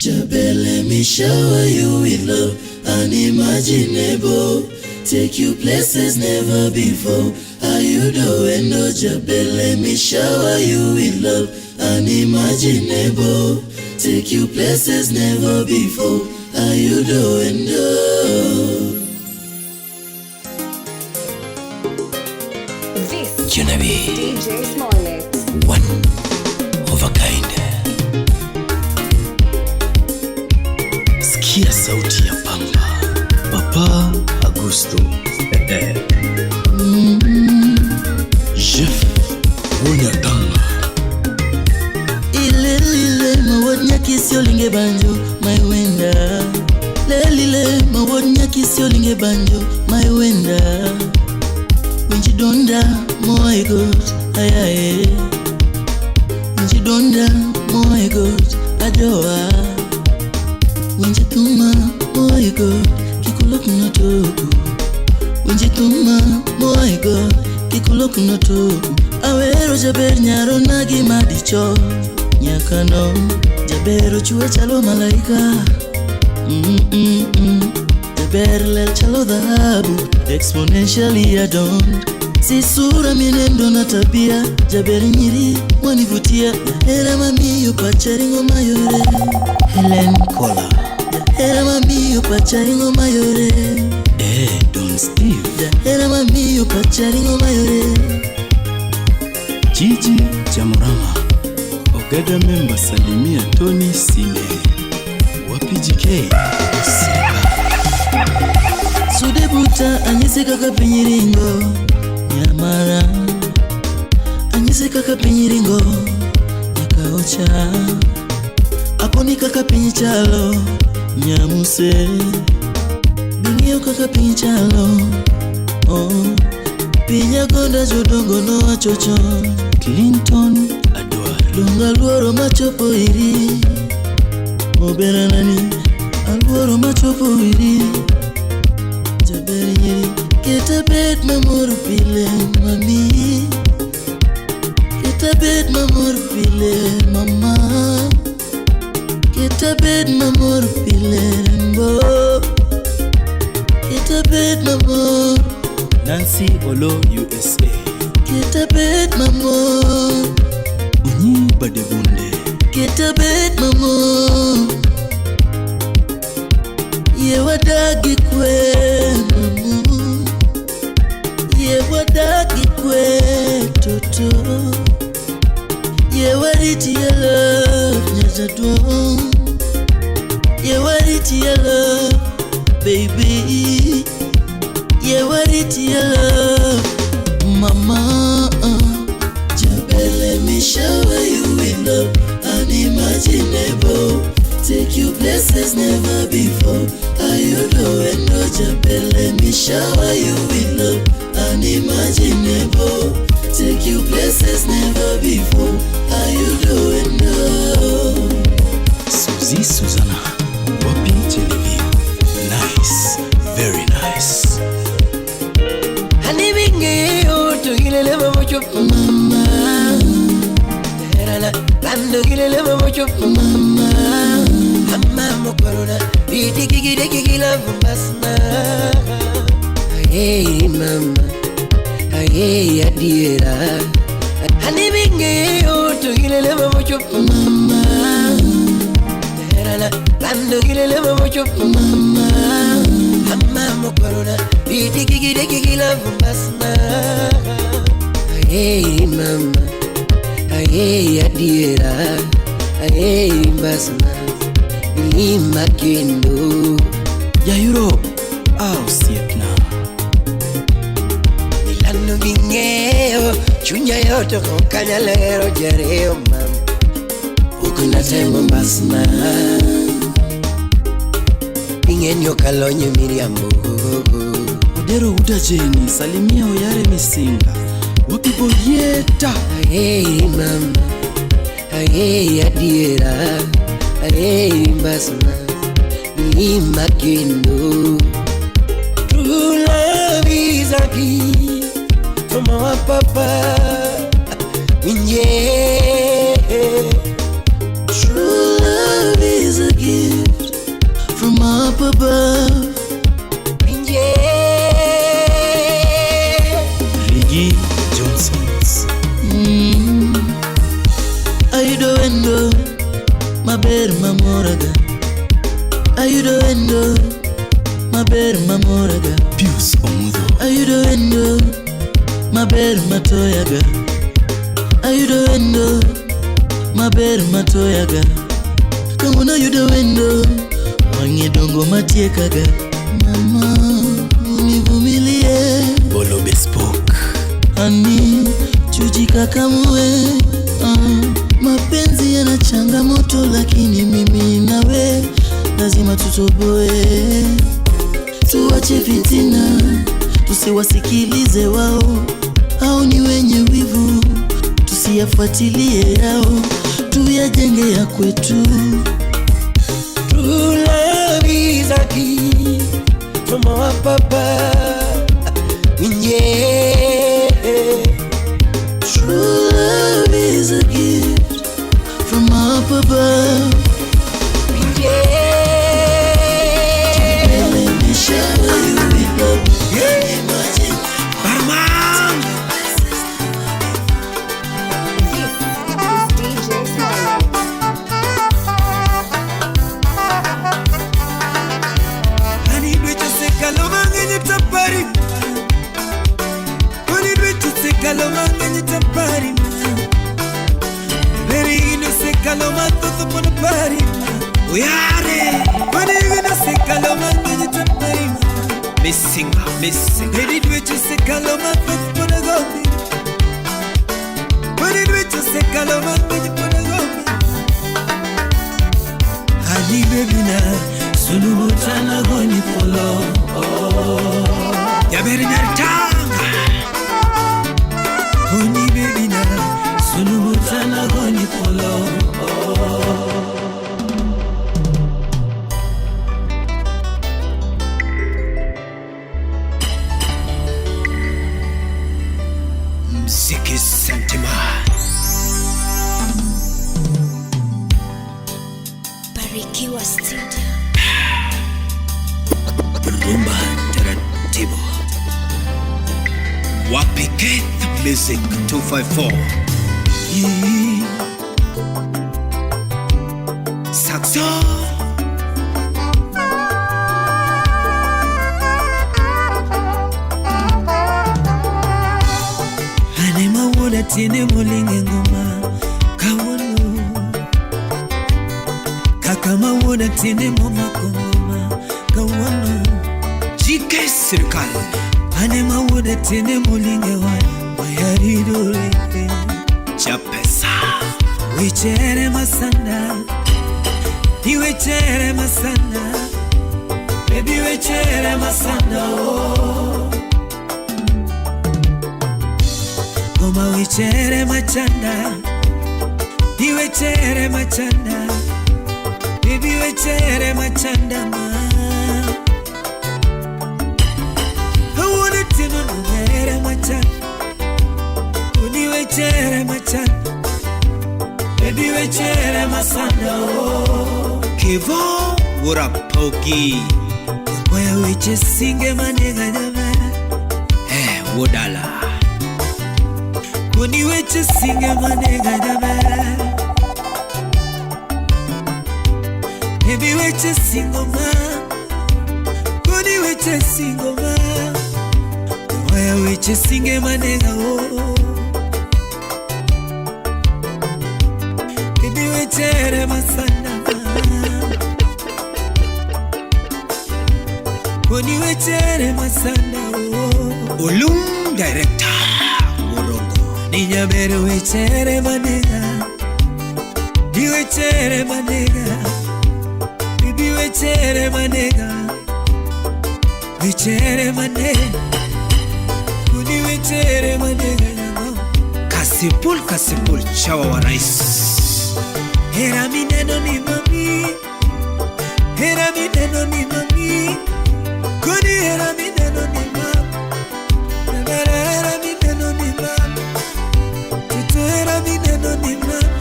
Jaber, let me shower you with love unimaginable. Take you places never before. How you doing, no Jaber? Let me shower you with love unimaginable. Take you places never before. How you doing, no? This Junabi, DJ Smollett, one of a kind. Sikia sauti ya pamba, Papa Augusto. Jeff Wonyatanga. Ile mawadnya kisio linge banjo my wenda. Lelile mawadnya kisio linge banjo my wenda. Winjidonda my God ayaye. Winjidonda my God adoa. Winjituma my God kikulok notoku. Winjituma my God kikulok notoku. Awero Jaber nyaro nagi madicho. Nyakano Jaber chue chalo malaika. Jaber lel chalo dhahabu exponentially adorned. Si sura mienendo na tabia Jaber nyiri wanivutia. Hera mamiyo pacharingo mayore Helen Kola. Hera mamiyo pacharingo mayore Don Steve. Hera mamiyo pacharingo mayore Gigi Jamurama. Ogada member Salimia Tony Sine. Wapi GK Sudebuta anyise kaka pinyiringo Nyamara anyise kaka pinyiringo Nyakaocha Aponi kaka pinyichalo Nyamuse Bingio kaka pinyichalo Pinyagonda jodongo no achocho Clinton Adwar Lunga luoro machopo iri Mobera nani Aluoro machopo iri Jaber nyeri Keta bed mamor pile mami. Keta bed mamor pile mama. Keta bed mamor pile mbo. Keta bed mamor Nancy Olo USA. Keta bed mamor Unyi Badebunde. Keta bed mamor Ye wadagi kwe mamu. Ye wadagi kwe toto. Ye wariti ya love nyajadon. Ye wariti ya love baby. Ye wariti ya love mama. Jaber, let me shower you with love unimaginable. Take you places never before. How you doing, no Jaber? Let me shower you with love unimaginable. Take you places never before. How you doing, no? Suzy Susanna, Wapi Genevieve. Nice, very nice. Honey binge to gilele mamucho mama. Herala lando gilele mamucho mama. Mama mokorona biti gigila mbasna. Hey mama, hey adiera. Honey binge to gilele mamucho mama. Herala lando gilele mamucho mama. Mama mokorona biti gigila mbasna. Hey mama, hey adiera. Hey mbasna. Lima kendo ya Europe au Vietnam. Milano bingeo chunya yoto kokanyalero jareo mam. Ukuna tembo mbasna. Bingenyo kalonye miriambo. Udero udajeni Salimia Oyare Misinga. Wapi boyeta. Hey mama. Hey adiera. Hey mbasna. Lima kendo. True love is a gift from our papa. Yeah. True love is a gift maber mamoraga. Ayudo endo, maber mamoraga. Pius Omudho. Ayudo endo, maber matoyaga. Ayudo endo, maber matoyaga. Kamuno ayudo endo, wange dongo matiekaga. Mama, univumilie. Bolo Bespoke. Ani, chuji kakamue. Mapenzi yana changamoto lakini mimi nawe lazima tutoboe. Tuache fitina, tusiwasikilize wao, hao ni wenye wivu. Tusiyafuatilie yao, tuyajenge ya kwetu. True love is a gift from our papa. Yeah. True love is a gift from up above. Let me shower you with love. Imagine Barman. This is DJ Smiley. I need we to say kalomang in your tapari. I need we to say kalomang in your tapari. Very innocent kalomang to the party. We are there. When you gonna say kalomang in your tapari? Missing. I need we to say kalomang to the gobi. I need we to say kalomang in your gobi. Honey baby na Sulubutana goni polo. ya beri nyaritanga. Goni baby na sulubutana goni polo. Mziki Sentima. Barikiwa Studio. Rumba taratibu. Wapike Music 254. Saxo. Anema woda tiene molinge ngoma kawono. Kakama woda tiene moma kongoma kawono. GK Sirikal. Anema woda tiene molinge wayaridore. Chapesa. Wichere masanda, iwechere masanda, baby wechere masanda oh. Goma wichere machanda, iwechere machanda, baby wechere machanda ma. I want it to know wechere machanda, uni wechere machanda. Baby wechere masanda oh. Kevo Wurapogi. Waya weche singe manega nyama. Wodala. Kuni weche singe manega nyama. Baby weche singoma. Kuni weche singoma. Waya weche singe manega oh. Wechere masanda Koni wechere masanda oh. Olum Director Worogo. Ninya bere wechere manega. Di wechere manega. Bibi wechere manega. Wechere manega. Koni wechere manega. Kasipul chawa wa rais. Hera mi neno ni mami. Hera mi neno ni mami. Kuni hera mi neno ni mami. Hera mi neno ni mami. Tutu hera mi neno ni mami.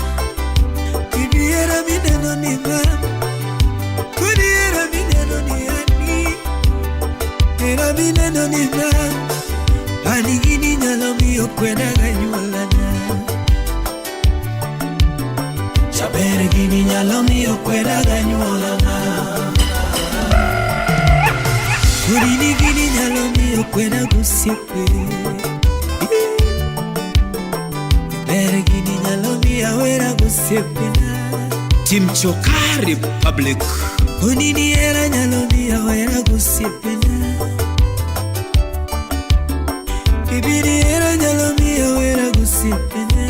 Bibi hera mi neno ni mami. Kuni hera mi neno ni ani. Hera mi neno ni mami. Ani gini nyalo mi okwena ganyuolana. Chaber gini nyalo miyo kweda ganyuolana. Urini gini nyalo miyo kweda gusiepe. Chaber gini nyalo miyo wera gusiepena. Tim Choka Republic. Unini era nyalo miyo wera gusiepena. Bibiri era nyalo miyo wera gusiepena.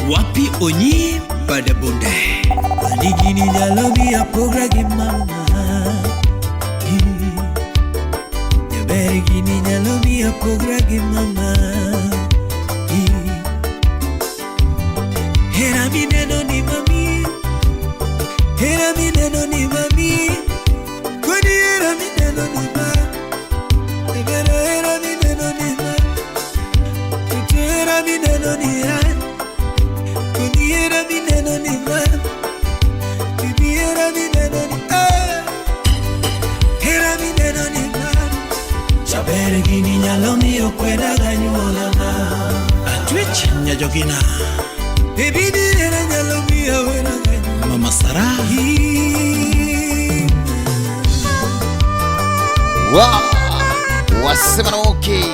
Wapi Onyi Badabunde. Ani gini nyalo miyo pogra gi mama. Jaber gini nyalo miyo pogra gi mama. Hera mi neno ni mami. Hera mi neno ni mami. Kodi hera mi neno ni mami. Hera mi neno ni mami. Hera mi neno ni mami. Kodi hera mi neno ni mami. Bibi hera mi neno ni mami. Hera mi neno ni mami. Chaber gini nyalo miyo kweda ganyuolana. Atwich nyajogina. Baby ni hera nyalo miyo wera ganyuolana. Mama Sarah. Wow, wasema na okay.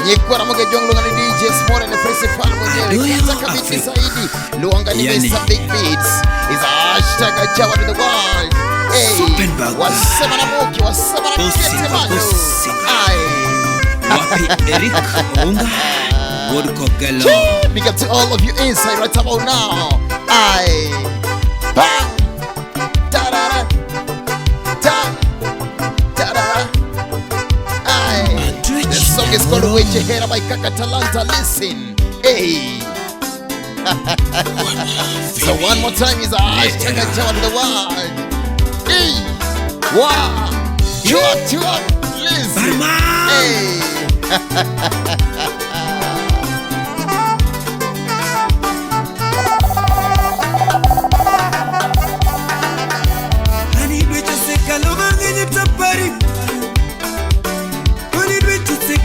Nyekwa mga jonglo nga ni DJ Small na Principal mwenyewe. Kata kabiti zaidi luanga ni Mesa Big Beats is hashtag Ajawa to the world. Hey, wasema na moki, wasema na kete manyo. Wapi Eric Unga Wodko Gelo. Big up to all of you inside right about now. Bang. Da-da-da. Da-da-da. The song is called Weche Hera by Kaka Talanta. Listen. Hey. So one more time is a hashtag Ajawa to the world. Hey. Wow. Chua. Listen. Hey.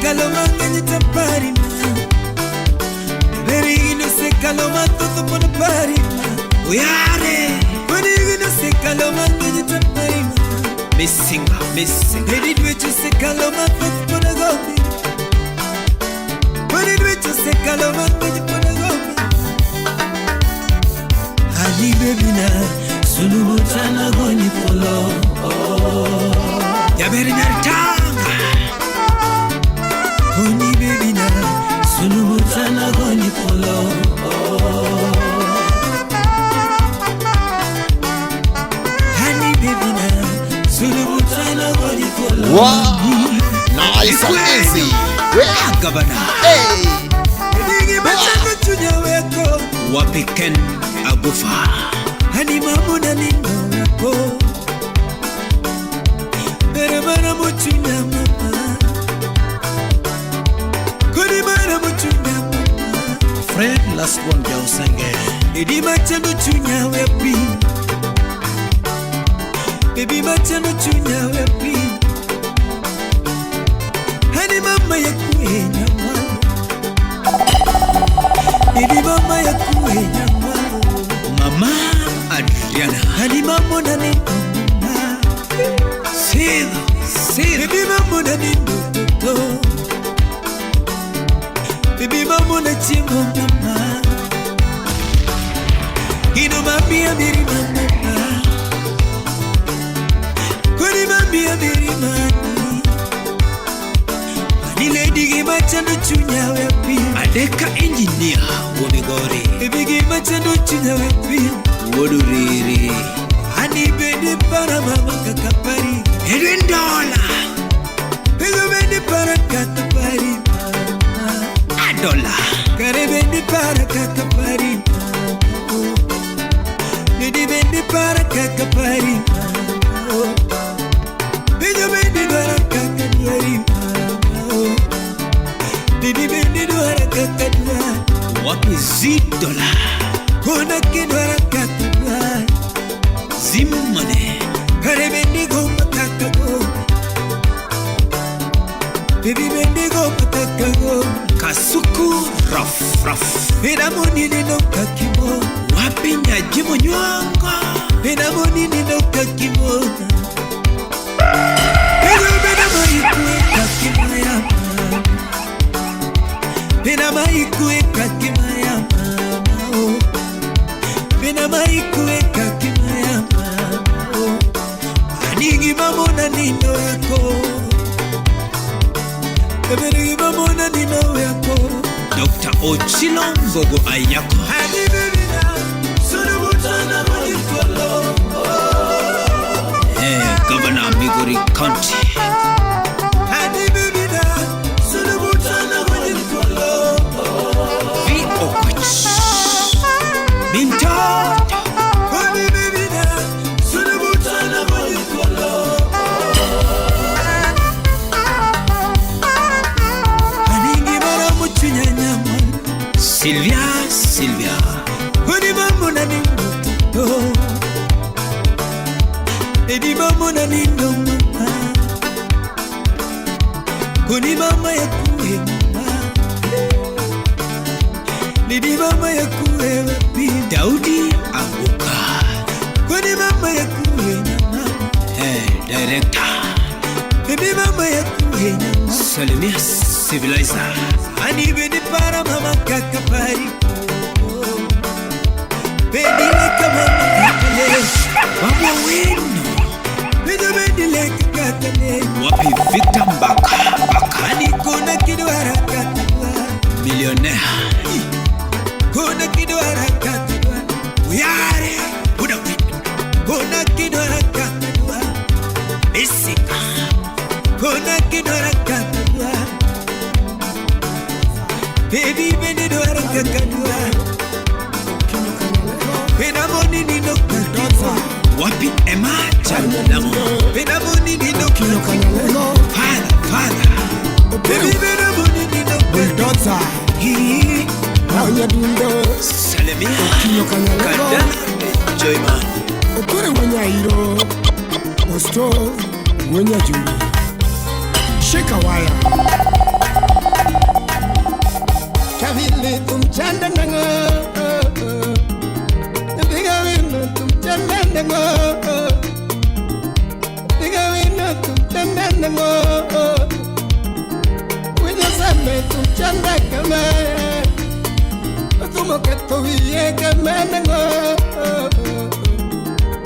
Kalomanga nyitapari Very innocent kaloma todo por pari Uyare Very innocent kalomanga nyitapari Missing Very innocent kaloma todo por gobi Very innocent kalomanga nyitapari gobi Ali baby na Sunu mutana goni polo Yaberi nyartanga Honey baby na sunu mutana goni polo. Honey baby na sunu mutana goni polo. Wow, nice and easy. Gabana. Hey. Nigi bachano chunya weko. Wapiken agufa. Honey mamu na nindo weko. Mere mara muchunya mama. Fred last one girl senge. Baby machano chunya wepi. Baby machano chunya wepi. Hani mama ya kuenya mama. Baby mama ya kuenya mama. Mama Adriana. Hani mama na nindo mama. Sil. Baby mama na nindo toto. Baby mama na chimo mama. Ino mami ya miri mama. Kuri mami ya miri mani. Ani lady gima chando chunya wepi. Adeka engineer womigori. Baby gima chando chunya wepi. Woduriri. Ani bende para mama kakapari. Edwin dollar. Ego bende para kakapari. Dola kare bendi para kakapari Nidi bendi para kakapari Nidi bendi para kakapari Nidi bendi para kakapari Wapi $10 Kona kinwara kakapari Zimmane kare bendi gomba kakapari Baby bendi gomba kakapari Kasuku rough Pinamoni ninoka kimo Wapinya jimo nyonga Pinamoni ninoka kimo Pinamaikueka kimo ya mama Pinamaikueka kimo ya mama Pinamaikueka kimo ya mama Anigi mamona nino yako Ebeni mamona nino yako Dr. Ochilo Mbogo Ayako Hadi bebina Sunu mutana mwajitwalo Governor Migori County Hadi bebina Sunu mutana mwajitwalo V. Okwich Minto Hadi bebina Sunu mutana mwajitwalo Sylvia Kuni mamona nindo Baby mamona nindo mama Kuni mama ya kuwe mama Baby mama ya kuwe wapi Daudi Anguka Kuni mama ya kuwe mama Director Baby mama ya kuwe mama Salimia Civilizer Ani beni para mama kakapari Beni leka mama kakale Mama wino Beni leka kakale Wapi Victor Mbaka Ani kuna kidu harakatwa Millionaire Kuna kidu harakatwa Uyare Kuna kidu Kuna kidu harakatwa Isika Kuna kidu harakatwa Baby, beni doara kakadua Penamoni nino kakadua Wapi ema chanamo Penamoni nino kakadua Father Baby, penamoni nino kakadua Raunya dundo Salemia Kadana Joyman Okure wanya hiro Osto Wanya juri Sheka waya Kavile tum chanda nango Diga wino tum chanda nango Diga wino tum chanda nango Wina same tum chanda kama Tumo kato wiye kama nango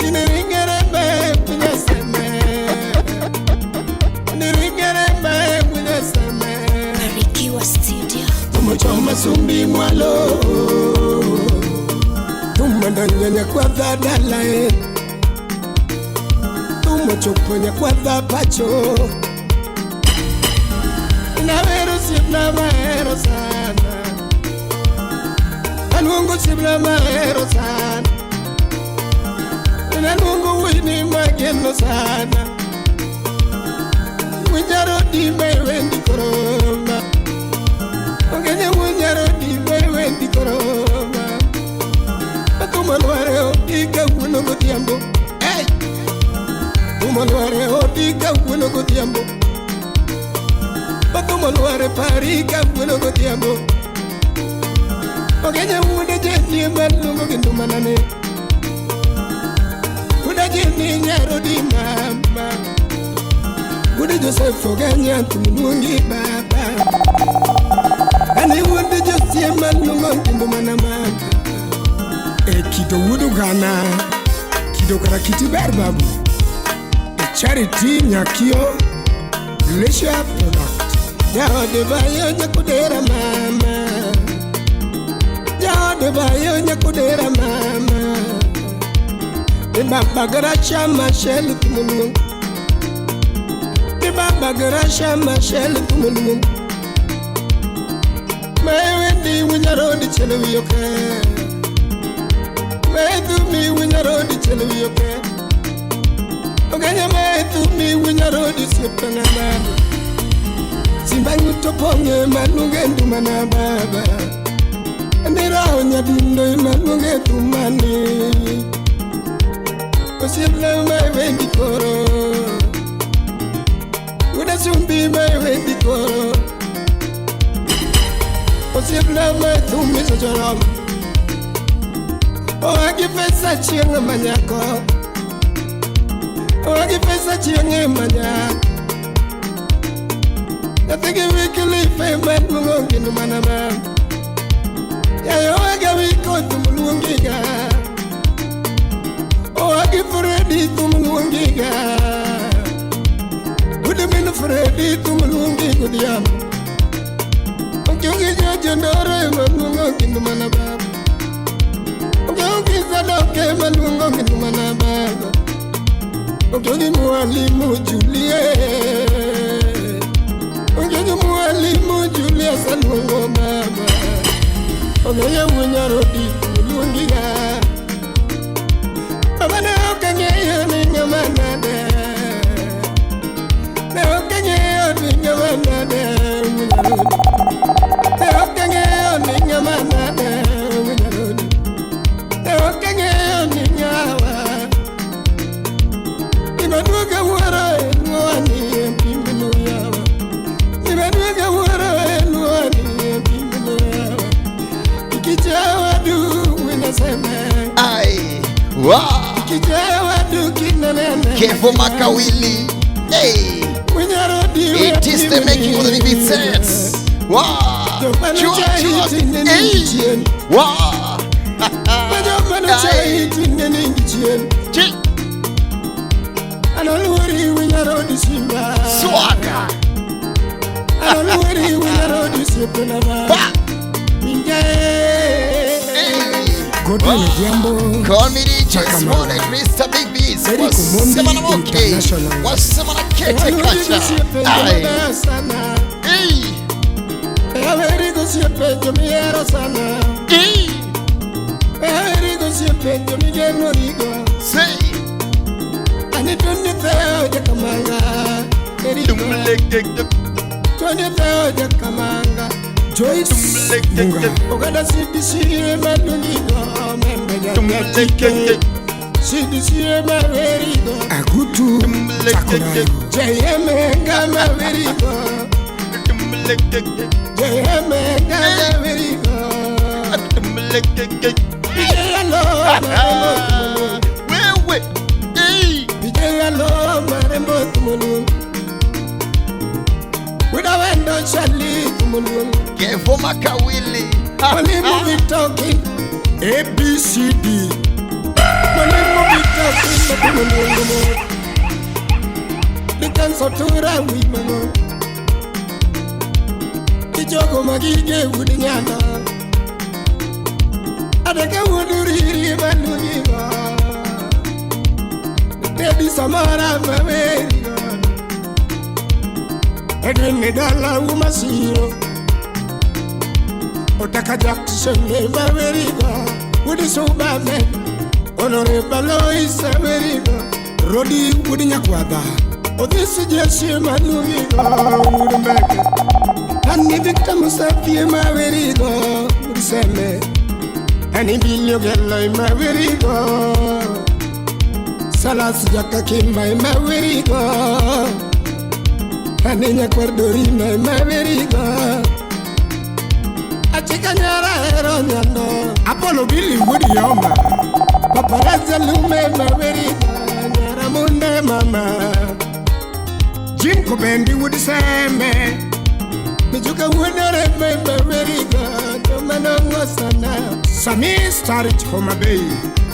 Niringere me wina same Niringere me wina same Barikiwa Studio. Choma sumbi mwalo Tumadanyanya kwa dhadala Tumachoponya kwa dhapacho Inawero sibla maero sana Anungu sibla maero sana Inanungu wini mageno sana Wijaro di mewendi koroma Ogenya munyaro di wendi koroma Atumalware odiga wuno gotiambo Hey Tumalware odiga wuno gotiambo Atumalware pariga wuno gotiambo Ogenya wude jeni malungo gindumanane Wude jeni nyaro di mama Wude Joseph ogenya tumungi baba Ani wude Joseph malungo gindumanama Kido wudu gana Kido kara kiti berbabu Charity nyakio Leisure product Yao de bayo nyakudera mama Yao de bayo nyakudera mama De baba garacha mashelu tumunung De baba garacha mashelu tumunung Mewendi winyarodi chelewi yoke Metu mi winyarodi chelewi yoke Oganya metu mi winyarodi sipana baba Simba ngutoponge malunge ndumana baba Ndira onya dundo malunge tumani Osibla mewendi koro Uda sumbi mewendi koro Osibla mai tumi so jorom. O agi pesa chieng manyako. O agi pesa chieng manyako. I think we can live a man in the manama. Yeah, I got we go to Mulungiga. Oh, I give ready to Mulungiga. Would have been ready to Mulungiga. Okay, judge and Dora in the manaba. Okay, okay, Malungo in the manaba. Okay, Mualimu Juliet. Ogeje mwalimu Julius Alungo mama. Ogeje mwenyarodi Mulungiga. Baba na okanye yoni nyamanade. Na okanye yoni nyamanade mwenyarodi. Na okanye yoni nyamanade mwenyarodi. Na okanye yoni nyawa. Imaduga wara mwani mpimbilu yawa. Imaduga wara mwani mpimbilu yawa. Ikijawa du winaseme. Ai, wow. Ikijawa du kinanene. Kefo Makawili. Hey. It is the making of the living saints. Wow. Hey. Wow. Swagger. Call me DJ Small and Mr. Big Beats. Wasemana moke. Wasemana kete kacha. Ay. Hey. Say. Joyce Munga Ogada Sidisi Malunigo Membe Sidisi Maverigo Agutu Chakura Jayamenga Maverigo Jayamenga Maverigo Pijayalo Wewe Hey Pijayalo Marembo Tumulu Without window Charlie Tumulu Kefo Makawili. Money movie talking ABCD. Money movie talking the cancer to we mano. Kijoko magige wudinyana. Adeke wuduri manugiga. Baby Samara maveriga. Edwin Medala umasiro. Otaka Jackson Maveriga, Woody Sobaman, Honorable Lois America, Rodi Woodinyakwada, or this is just Manuiga, would make it. And the victim was a fear Maveriga, would say me, and he be your girl like Maveriga. Salas Jacka came by Maveriga, and in a Cordorina Maveriga. Chikanyara Heronyano Apollo Billy Woody Yoma Paparazza Lume Maveriga Nyara Munde Mama Jim Kobendi Woody Same Mijuka Woodere Maveriga Tomano Wasana Sami Starich Homa Bay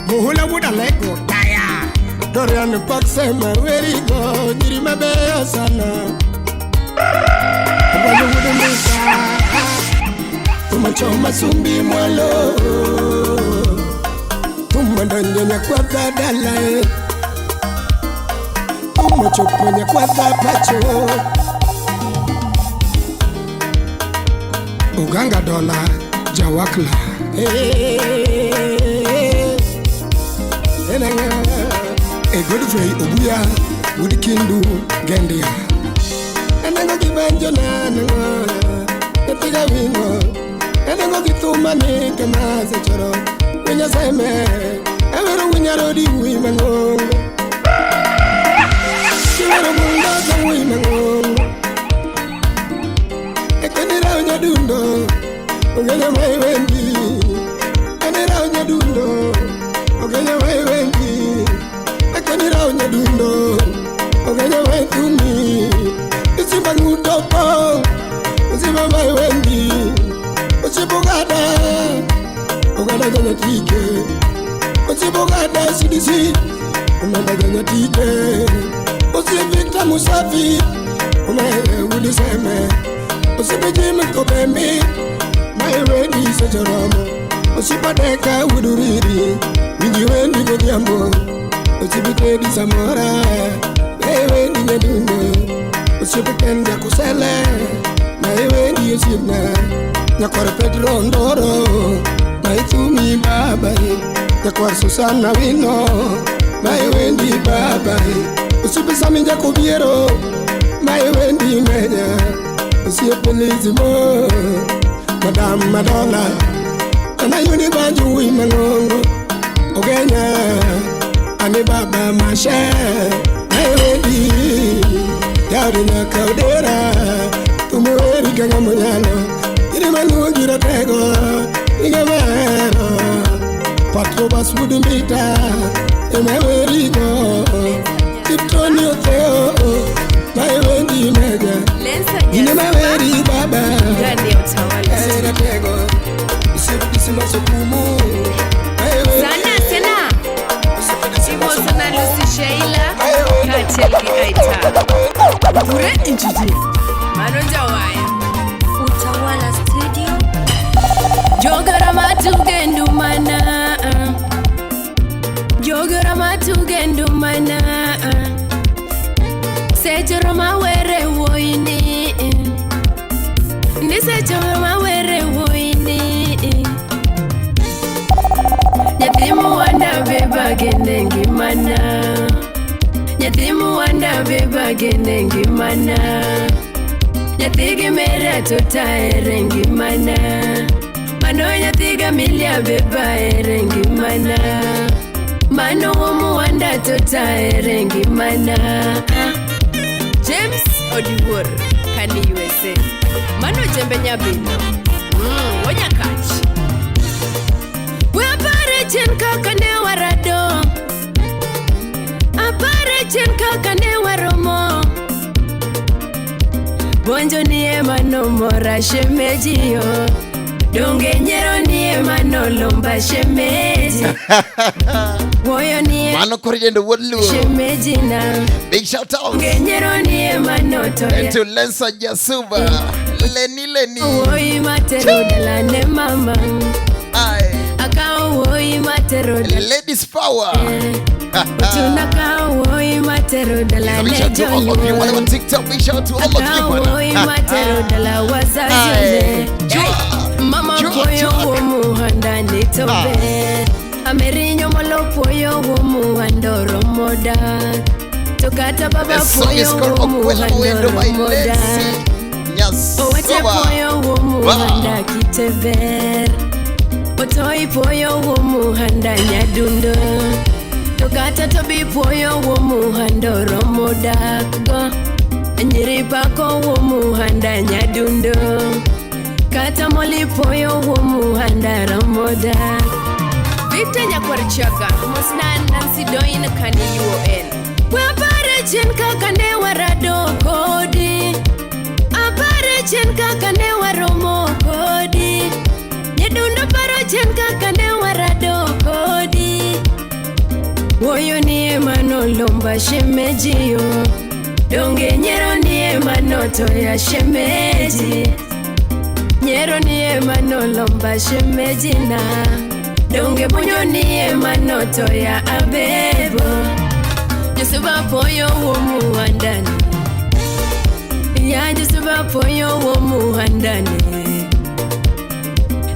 Muhula Wooda Lego Taya Dorian Boxe Maveriga Nirima Bay Osana Wadu Woody Misa Tumachoma sumbi mwalo Tumadanya kwa dadala Tumachoponya kwa dapacho Uganga dola jawakla Enanga Egodufei obuya Udikindu gendia Enanga kibanjo na nanga Etiga wingo Edengo kitumani kama sechoro Winya seme Eweru winya rodi uimengo Kiweru mundoza uimengo Ekenira winya dundo ganya tike Osiboga da CDC Umenda ganya tike Osibita musafi Umewe udiseme Osibijimi kobembi Maewe di sejaramo Osibadeka uduriri Wijiwe ndi godiambo Osibite di samora Maewe di nyadundo Osibikenda kusele Maewe di yosibna Nyakore Pedro Ndoro Maitumi baba Nyakore Susana Wino Maewe di baba Usibisami Jacobiero Maewe di meja Usibelizimo Madame Madonna Ana yuni banju wimangongo Ogenya Ani baba mashe Maewe di Yari na kaudera Tumueri kanga munyalo Iri manu gira tego Iga mero Patro bas wudumbita Emewe rigo Tiptoni oteo Maewe di meja Ine mewe ri baba Era tego Isi masokumu Sana sena Simo sana Lucy Sheila Katelgi Aita Bure injiji Manonja waya Utawala Studio. Jogara matugendu mana Jogara matugendu mana Sejoro mawere woini Nisejoro mawere woini Nyathimu wanda beba gendengi mana Nyathimu wanda beba gendengi mana Nyathiga mera tota erengi mana Mano nyathiga milia beba erengi mana Mano womu wanda tota erengi mana James Odiwur Kani USA Mano jembe nyabino Wonya kachi Wapare chen kakane warado Apare chen kakane waromo Bonjo ni emano mora shemejiyo Donge nyero ni emano lomba shemeji Woyo ni Mano Koryendo Woodloo. Shemejina Big shout out Donge nyero ni emano toya to Lensa Jasuba Lenny Woyi matero dalane mama Aye. Akao woyi matero dalane Ladies power. Tunaka woyi matero dalane Big shout to all of you. Whatever TikTok, big shout to all of you. Woyi matero dala wazazile Mama poyo womu handa nitobe Amerinyo molo poyo womu handoro moda Tokata baba poyo womu handoro moda Oweche poyo womu handa kitever Otoi poyo womu handa nyadundo Tokata tobi poyo womu handoro moda Nyiri pako womu handa nyadundo Kata moli poyo womu handa ramoda Victor Nyakwarchaga Mosnan Nancy Doyin Kani UN Wapare chen kakane warado kodi Apare chen kakane waromo kodi Nyedundo paro chen kakane warado kodi Woyo ni emano lomba shemejiyo Donge nyero ni emano toya shemeji Nyero ni emano lomba shemejina Donge bunyo ni emano toya abebo Josuba poyo womu handani Ya Josuba poyo womu handani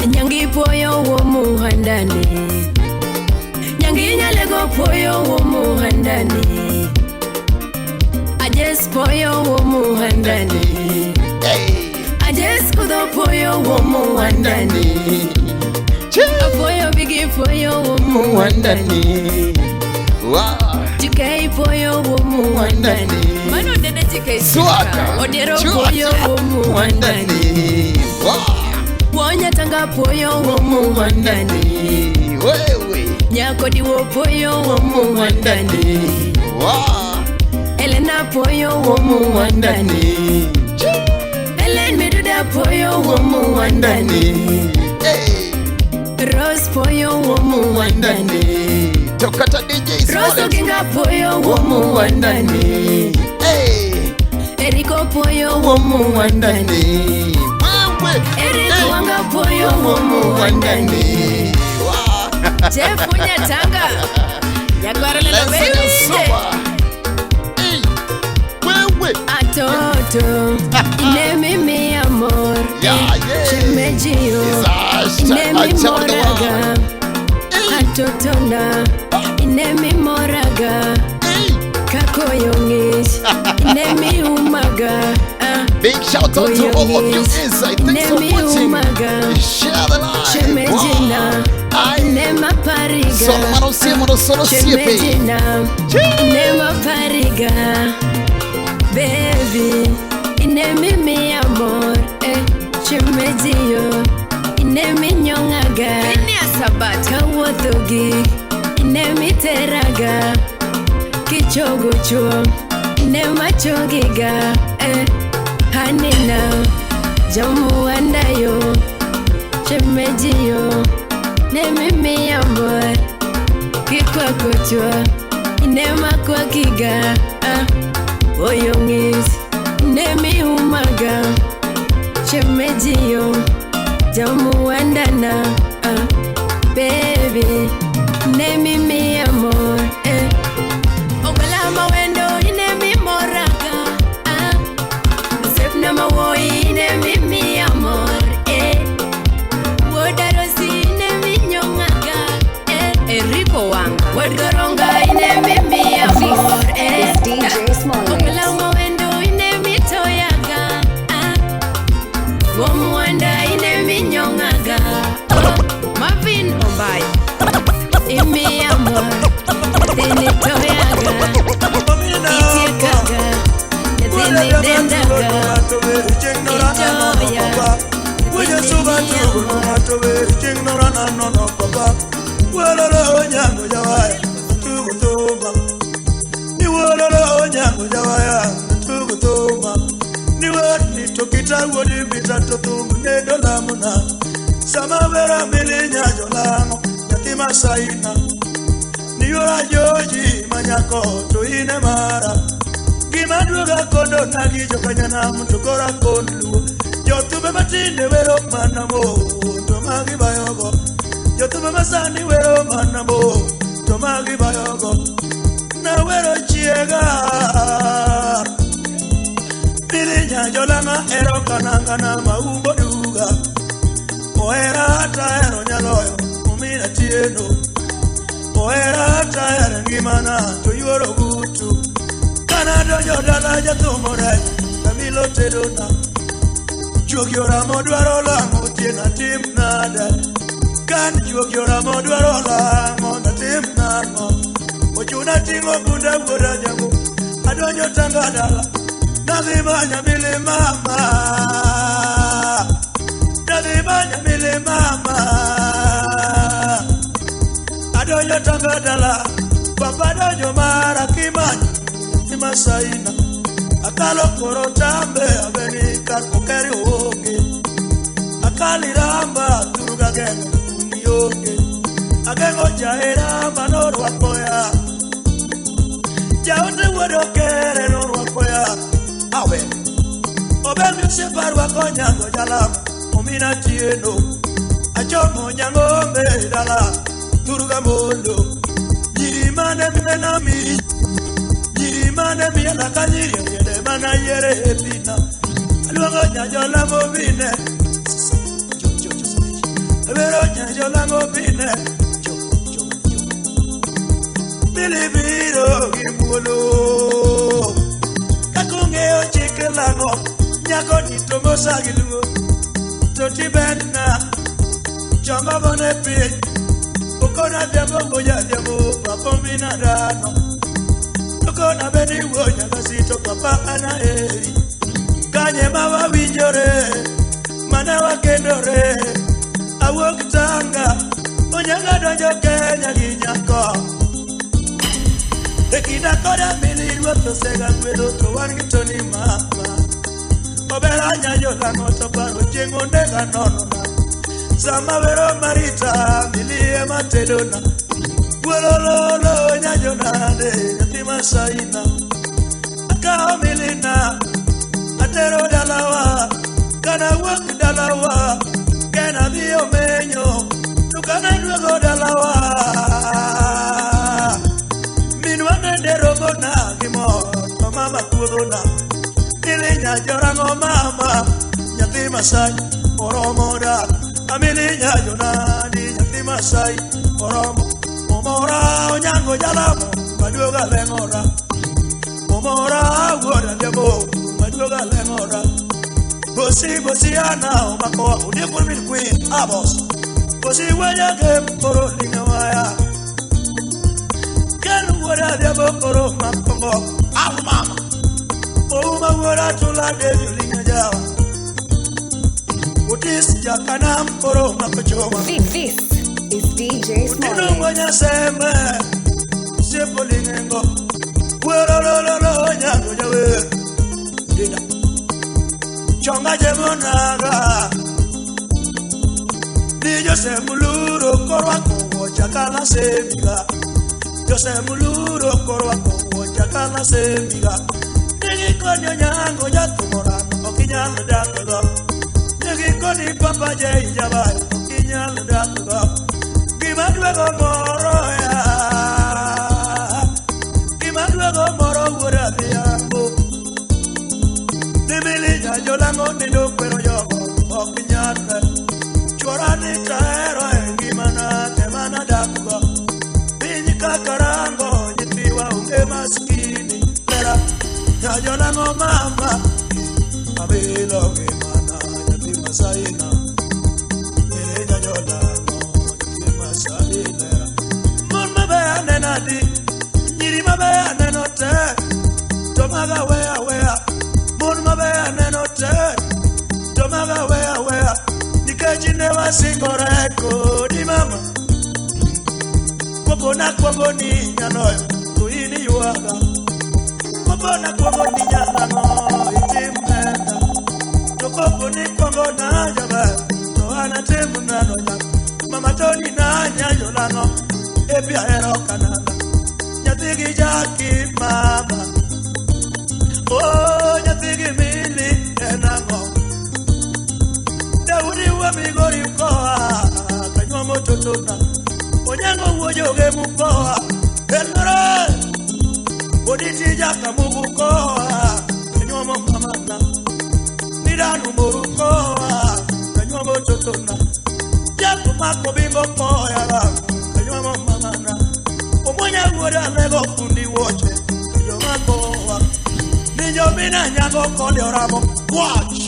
Nyangi poyo womu handani Nyangi nyalego poyo womu handani Ajes poyo womu handani Ajes kudo poyo womu handani Apoyo bigi poyo womu handani Jikei poyo womu handani Mano dede jikei suaka Odero poyo womu handani Wonya tanga poyo womu handani Nyako diwo poyo womu handani Elena poyo womu handani Elen miduda poyo womu handani Rose poyo womu wandani Tokata DJ Rose kinga poyo womu wandani Eriko poyo womu wandani Eriko wanga poyo womu wandani Jeff Nyatanga Yakwara na baby Atoto Inemi mi amor Chimejio Inemi moraga Atoto na Inemi moraga Kako yongish Inemi umaga Big shout out to all of you inside. Thanks for watching. Share the live. Chemejina Inema pariga Solo Chemejina Inema pariga Baby, inemi mi amor, chimejio, inemi nyongaga, kawathogi, inemi teraga, kichogo chuo, inema chogiga, hanina, jamu andayo, chimejio, inemi mi amor, kikwako chuo, inema kwa giga, Oyongis, nemi umaga, chemejio, jamu andana, baby, nemi mi amor, Ogalama wendo, inemi moraga, Sefna mawoi, inemi mi amor, Wodarosi, inemi nyongaga, Eriko wanga, Wodgoronga, inemi mi amor, DJ Small. Womwanda inemi nyongaga Marvin Obai Imi amor Tini toyaga Itiekaga Tini dendaga Itoya Tokita wodi bita totum ne dolamuna sama vera milinya jolano yatima saina niwa joji manyako to ine mara gimaduga kondo nagi jokanyana mutokora kondu yotube matinde wero manamo to magi bayogo yotube masani wero manamo to magi bayogo na wero chiega Pilinya jolana ero kanangana maumbo duga Oera hata ero nyaloyo umina tieno Oera hata ero ngimana to yuoro gutu Kanado jodala jatumorai Kamilo tedona Chugiora moduaro lango tiena tim nada Kan chugiora moduaro lango na tim nada Ochuna tingo bunda bunda jangu Adonyo tangadala Nadimanya mile mama Nadimanya mile mama Adonyo tangadala Papadonyo mara kimanya Nimasaina Akalo korotambe Abeni karkokeri oge Akali ramba Turuga gengo Unioge Agengo jahera Manoro wakoya Jaunde wadokere Noro wakoya Awe Obel separu akonyango jalam Omina tieno Achomo nyango medala Turuga mondo Jirimane mena miri Jirimane miena kanyiri Yede mana yere epina Aluango nyanjola mobine Evero nyanjola mobine Bilibiro gimulo Kakungeo chikelano Nyako nitomo sagilugo Toti benna Chonga bone pich Ukona demo moja demo Papo mina dano Ukona beni wonya Kasito papa ana eri Kanye mawa winjore Mana wakendore Awok tanga Onyaga donjo Kenya ginyako Ekida koda mili Wato sega kwedo Kowani toni mama Obera nyanyo Lango toparo Jengo ndega nono na Sama vero marita milie matedona Wolololo nyajona de Yatima saina Aka milina Atero dalawa Kana wak dalawa Kena vio menyo Tukana nuego dalawa Minwane de robona Gimo Mama kuodona Nilinya jorango mama Yatima saina Oromoda Amilinya Yonani Yatima sai Oromo Momora Onyango Jalamo Maduoga Lengora Momora Woda Jabo Maduoga Lengora Bosi ana Omako Udipulmin Queen Abos Bosi Waya Game Koro Lingawaya Ken Woda Jabo Koro Makongo Awu Mama Oma Woda Tula Devi Lingajawa This is DJ Smalley. Chonga jemonaga Ni Jose Muluro korwa kongo chakala semiga Jose Muluro korwa kongo chakala semiga Nigi konyo nyango jatumora Okinyalo dakaga Koni papa jai jabai kinyal datuga kimadwego moro ya kimadwego moro wura diambo nimili jajolango nido pero yogo okinyal chora ni taero engimana temana datuga pinyi kakarango nyitiwa unge maskini tera jajolango mama abilo Saina, Elena Yolano, Yima Saina, Mama Bananadi, Yirima Bananote, Tomaga where, Murma Bananote, Tomaga where, Nikaji never sing or echo, the mama. Popona Quaboni, Yanoy, Tuini Yuaga, Popona Quaboni Yanano, Itim. Toko ni kongo na jaba Tohana temu na noja Mama Tony na nyanyo lano Epia ero kanana Nyatigi jaki mama Oh nyatigi mili enango Daudi wa migori mkoa Kanywa mototona Onyango uojoge mkoa Elmere Oditi jaka mubukoa Kanywa mkamana Nidanu morukoa Kanywa mototona Jaku mako bimbo koya Kanywa mamana Omonya uoda lego fundi woche Kanywa makoa Ninyo mina nyango kode oramo Watch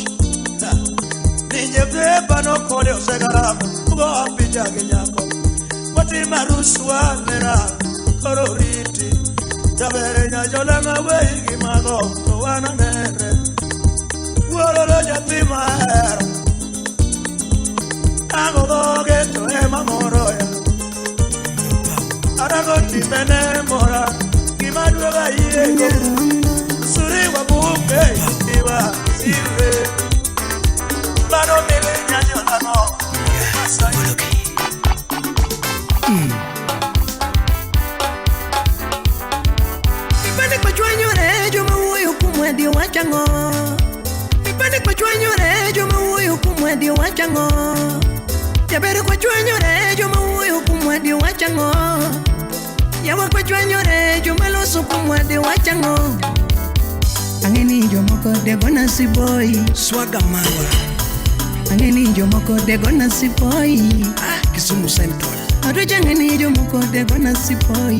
Ninye veba no kode osegaramo Ugo apija genyako Wati maruswa nera Kororiti Jabere nyajola mawe Gimago Towana nere Wololo Yatima era Tango doge to ema moroya Arago timene mora Kimadwega yego Suri wabuke Iwa siwe Bado mele nyanyola no Ipande kwa chwanyore Juma uyo kumwedi wachango Ipande kwa chwanyore Juma uyo kumwedi wachango Jabere kwa chwanyore Juma uyo kumwedi wachango Yawa kwa chwanyore Juma loso kumwedi wachango Angeni jomoko dego nasi boy Swaga mawa Angeni jomoko dego nasi boy Kisumu Central Arojangeni jomoko dego nasi boy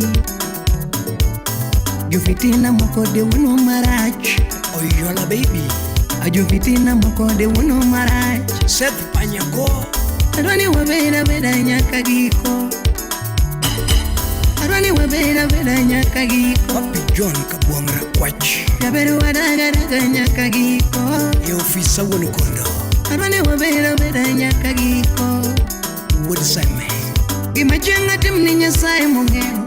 Jufitina moko de wano marach Oyola baby Ajufitina moko de wano marach Seth Panyako Arwani wabeda beda nyaka giko Arwani wabeda beda nyaka giko Papi John Kabuamra Kwach Jaberu wadaga daga nyaka giko Ofisa wano kondo Arwani wabeda beda nyaka giko Wood Sime Gimachenga timni nyasaye mongero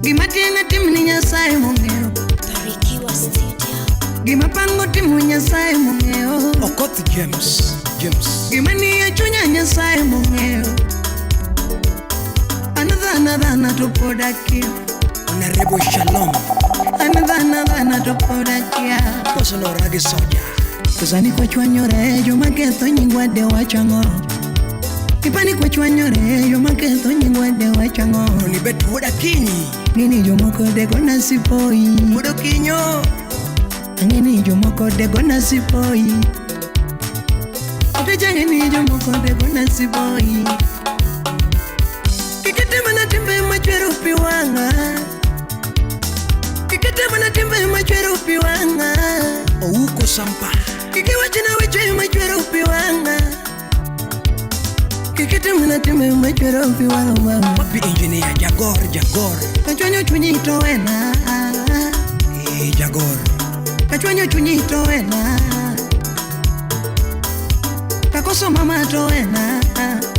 Gimatenga timni nyasaye mongero Barikiwa Studio Gima pango timu Nyasaye mong'eyo. Okoth James. Gima niye chunya Nyasaye mong'eyo. Anadhana to podakia. Honorable Shalom. Anadhana to podakia. Personal Ragi Soja. Kusani kwa chwanyore joma ketho nyingwade wachango. Kipani kwa chwanyore joma ketho nyingwade wachango. Tony bet woda kinyi. Ngini jomoko dego nasipoi. Wodo kinyo. Ngini jomoko dego nasipoi. Oteja ngini jomoko dego nasipoi. Kikitema na timbe machwero piwanga. Kikitema na timbe machwero piwanga. Ouko Sampa. Kikiwa jina weche machwero piwanga. Kikitema na timbe machwero piwanga. Wapi engineer Jagor. Kachwanyo chunyito wena. Jagor. Kachwanyo chunyito wena. Kakoso mama to wena.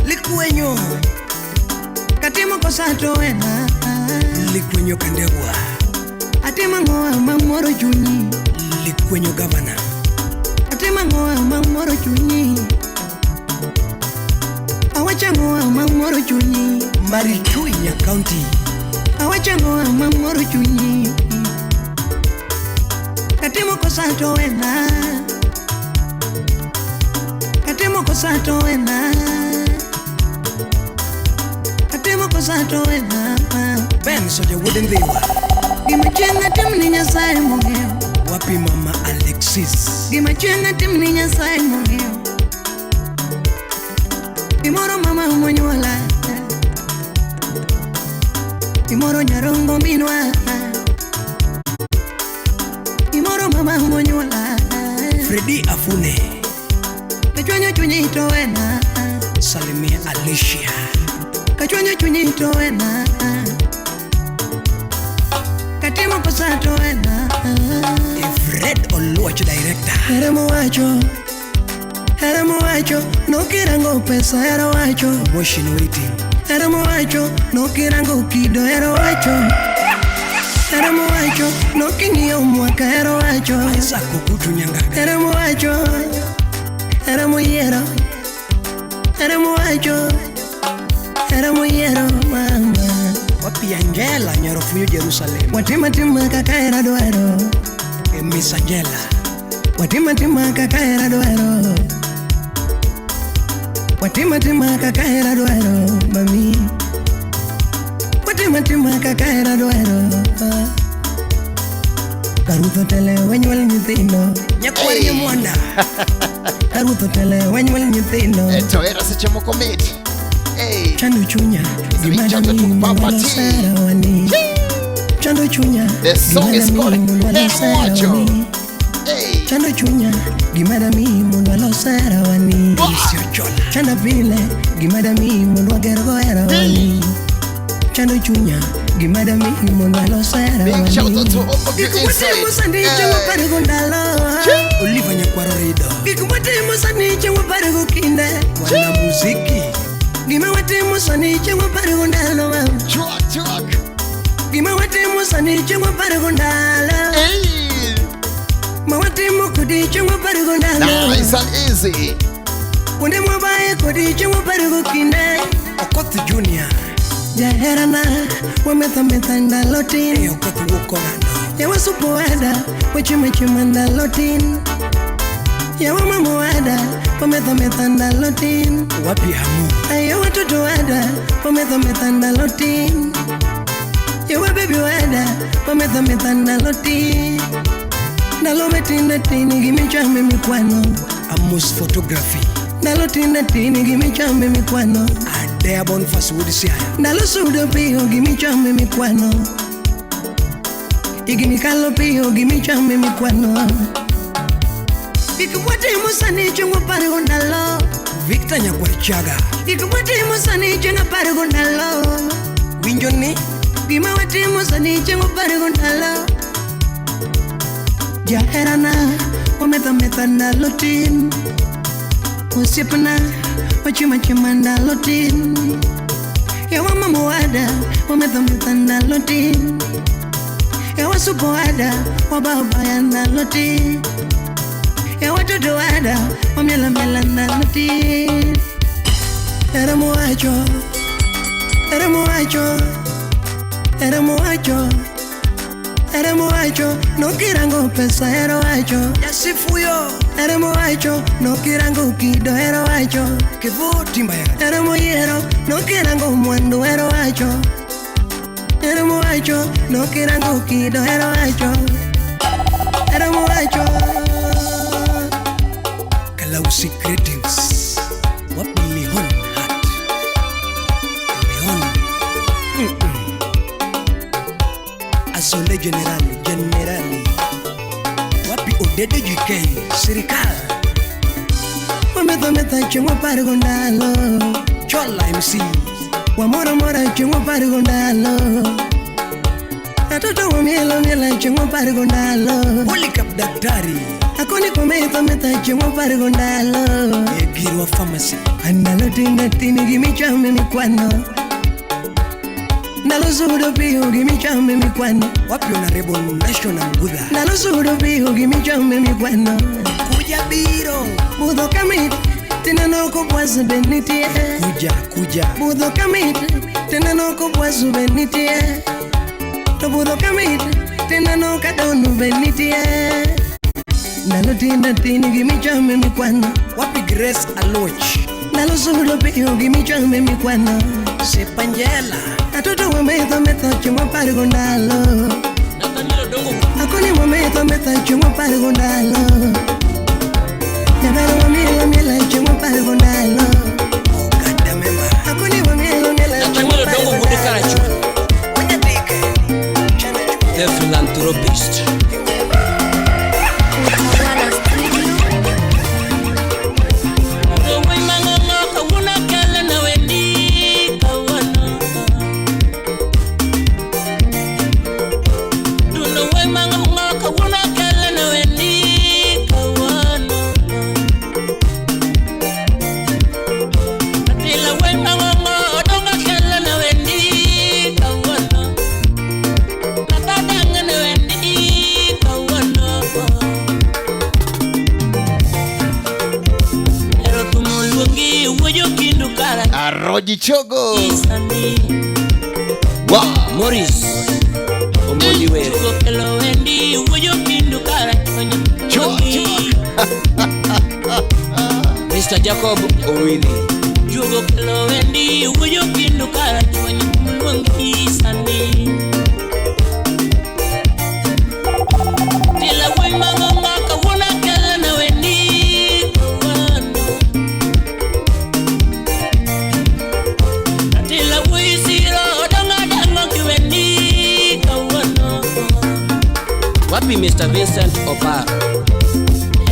Likwenyo. Katimo kosa to wena. Likwenyo Kandewa. Atima ngoa mamoro chunyi. Likwenyo Governor. Atima ngoa mamoro chunyi. Awacha ngoa mamoro chunyi. Marichuinya County. Awacha ngoa mamoro chunyi. Katimo kosa to wena. Katimo kosa to wena. Katimo kosa to wena. Ben Soja Wooden Dewa. Gima chenga timni Nyasaye mong'eyo. Wapi Mama Alexis. Gima chenga timni Nyasaye mong'eyo. Imoro mama monyuola. Imoro nyarongo minwa. Imoro mama monyuola. Freddy Afune. Kachwanyo chunyito wena. Salimia Alicia. Kachwanyo chunyito wena. Katimo kosa to wena. Fred Oluwach Director. Heramo wacho, no kirango pesa hero wacho. Washing waiting. Heramo wacho, no kirango kido hero wacho. Heramo wacho, no king'iyo mwaka hero wacho. Isaac Okutu Nyangaga. Heramo wacho, heramo yiero. Heramo wacho, heramo yiero mama. Wapi Angela Nyarofunyo Jerusalem. Watima kaka era dwaro. Miss Angela. Watima kaka era dwaro. Watima kaka era dwaro mami. Watima kaka era dwaro. Karutho tele wenyuol nyithindo. Nyakwari Mwanda. Karutho tele wenyuol nyithindo. To era seche moko mit. Chando chunya. Chando tu Papa T. Chando chunya. The song is called Hero Wacho. Chando chunya. Gimada mi munwa lo sera wani. Chando pile. Gimada mi munwa gergo era wani. Chando chunya. Gimada mi munwa lo sera wani. Big shout out to Omoke Inside. Musandi chewa parigo ndalo. Oliva Nyakwaro Rido. Kikumati musandi chewa parigo kinde. Wana muziki. Gima wate musani chewa parigo ndalo. Chuck. Gima wate musani chewa parigo ndalo. Mawate mukudi chewa parigo ndalo. Nice and easy. Wande mwabaye kudi chewa parigo kinde. Okoth Junior. Jaherana wametha ndalotin. Okoth Wokorano. Yawa supo wada wachima ndalotin. Yawa mama wada wametha ndalotin. Wapi Hamu. Ayo watoto wada wametha ndalotin. Yawa baby wada wametha ndalotin. Ndalo metinda tini gimichame mikwano. Amos Photography. Ndalo tinda tini gimichame mikwano. Adea Boniface Woodsiaya. Ndalo sudo piyo gimichame mikwano. Igimikalo piyo gimichame mikwano. Ikumwati musani chungo parigo ndalo. Victor Nyagwarchaga. Ikumwati musani chungo parigo ndalo. Winjo ni. Gima wati musani chungo parigo ndalo. Jaherana wametha ndalotin. Usipana wachima ndalotin. Yawa mama wada wametha ndalotin. ya wasupo ada wa baba ya naloti ya watoto ada wa miela miela naloti era muacho era muacho era muacho era muacho no kirango pesa era muacho ya sifuyo era muacho no kirango kido era muacho kivuti mbaya era moyero no kirango mwendo era muacho era muacho no kirango kido era muacho era muacho Kalausi greetings wapi mihon hat mihon Asole generali wapi Odede JK serikali Meta chungwa parigondalo Chola MC wa mora chungwa parigondalo Atoto wa miela chungwa parigondalo Polycap daktari akoni meta chungwa parigondalo Egirwa pharmacy Andalo tini gimichame mikwano Nalo sudo piyo gimichame mikwano wapi honorable national Ngudha Nalo sudo piyo gimichame mikwano kuja biro Budho kamit tena noko bwazu benitie kuja Budho kamit tena noko bwazu benitie To budho kamit tena noka donu benitie Nalo tini gimichame mikwano wapi Grace Aloch Nalo sudo piyo gimichame mikwano Sepangela Atoto wa meta chungwa parigondalo Akoni wa meta chungwa parigondalo Yabero wa miela chungwa parigondalo Ogada member Akoni wa miela chungwa parigondalo The philanthropist Roji Chogo Wow Morris Omoliwere Mr. Jacob Owili wapi Mr. Vincent Opa